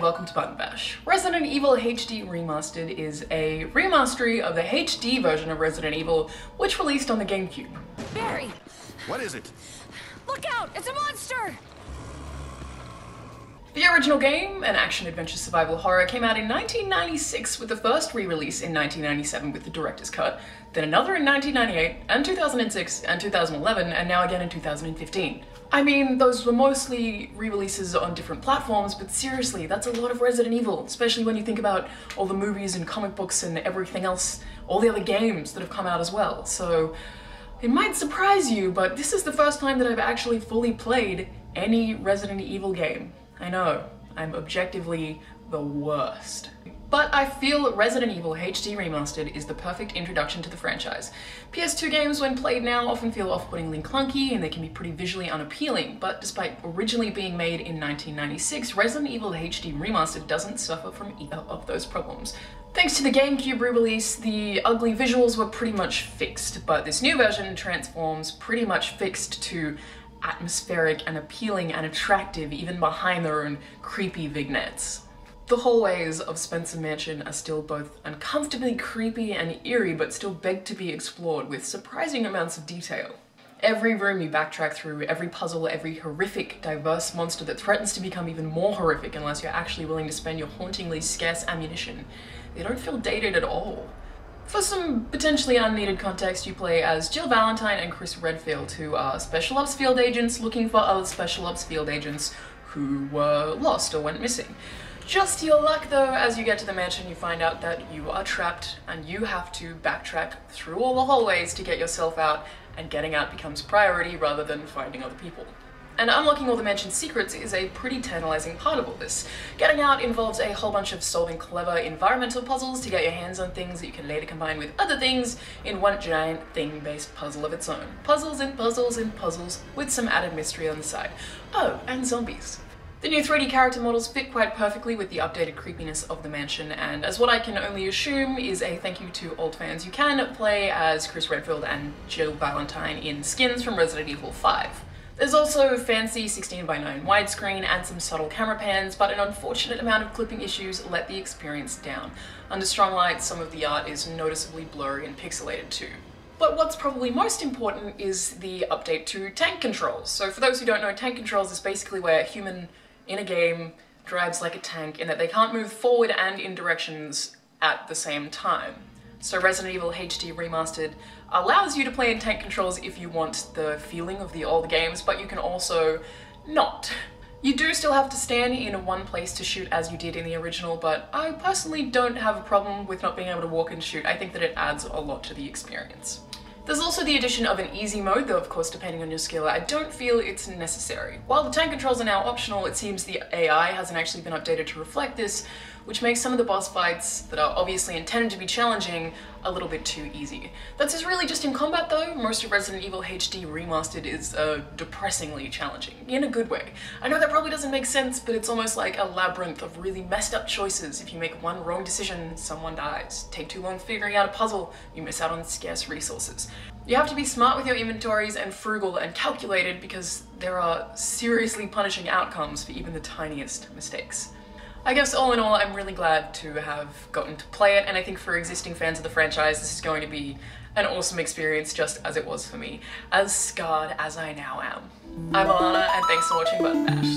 and welcome to Button Bash. Resident Evil HD Remastered is a remastery of the HD version of Resident Evil, which released on the GameCube. Barry! What is it? Look out! It's a monster! The original game, an action-adventure survival horror, came out in 1996 with the first re-release in 1997 with the director's cut, then another in 1998, and 2006, and 2011, and now again in 2015. I mean, those were mostly re-releases on different platforms, but seriously, that's a lot of Resident Evil, especially when you think about all the movies and comic books and everything else, all the other games that have come out as well. So, it might surprise you, but this is the first time that I've actually fully played any Resident Evil game. I know, I'm objectively the worst. But I feel Resident Evil HD Remastered is the perfect introduction to the franchise. PS2 games, when played now, often feel off-puttingly clunky and they can be pretty visually unappealing, but despite originally being made in 1996, Resident Evil HD Remastered doesn't suffer from either of those problems. Thanks to the GameCube re-release, the ugly visuals were pretty much fixed, but this new version transforms pretty much fixed to atmospheric and appealing and attractive even behind their own creepy vignettes. The hallways of Spencer Mansion are still both uncomfortably creepy and eerie, but still beg to be explored with surprising amounts of detail. Every room you backtrack through, every puzzle, every horrific, diverse monster that threatens to become even more horrific unless you're actually willing to spend your hauntingly scarce ammunition, they don't feel dated at all. For some potentially unneeded context, you play as Jill Valentine and Chris Redfield, who are Special Ops field agents looking for other Special Ops field agents who were lost or went missing. Just your luck though, as you get to the mansion you find out that you are trapped and you have to backtrack through all the hallways to get yourself out, and getting out becomes priority rather than finding other people. And unlocking all the mansion's secrets is a pretty tantalizing part of all this. Getting out involves a whole bunch of solving clever environmental puzzles to get your hands on things that you can later combine with other things in one giant thing-based puzzle of its own. Puzzles and puzzles and puzzles with some added mystery on the side. Oh, and zombies. The new 3D character models fit quite perfectly with the updated creepiness of the mansion, and as what I can only assume is a thank you to old fans, you can play as Chris Redfield and Jill Valentine in skins from Resident Evil 5. There's also fancy 16:9 widescreen and some subtle camera pans, but an unfortunate amount of clipping issues let the experience down. Under strong light, some of the art is noticeably blurry and pixelated too. But what's probably most important is the update to tank controls. So for those who don't know, tank controls is basically where a human in a game drives like a tank in that they can't move forward and in directions at the same time. So Resident Evil HD Remastered allows you to play in tank controls if you want the feeling of the old games, but you can also not. You do still have to stand in one place to shoot as you did in the original, but I personally don't have a problem with not being able to walk and shoot. I think that it adds a lot to the experience. There's also the addition of an easy mode, though of course depending on your skill, I don't feel it's necessary. While the tank controls are now optional, it seems the AI hasn't actually been updated to reflect this, which makes some of the boss fights that are obviously intended to be challenging a little bit too easy. That's really just in combat though. Most of Resident Evil HD Remastered is depressingly challenging, in a good way. I know that probably doesn't make sense, but it's almost like a labyrinth of really messed up choices. If you make one wrong decision, someone dies. Take too long figuring out a puzzle, you miss out on scarce resources. You have to be smart with your inventories and frugal and calculated because there are seriously punishing outcomes for even the tiniest mistakes. I guess all in all, I'm really glad to have gotten to play it, and I think for existing fans of the franchise, this is going to be an awesome experience just as it was for me, as scarred as I now am. I'm Alana, and thanks for watching Button Bash.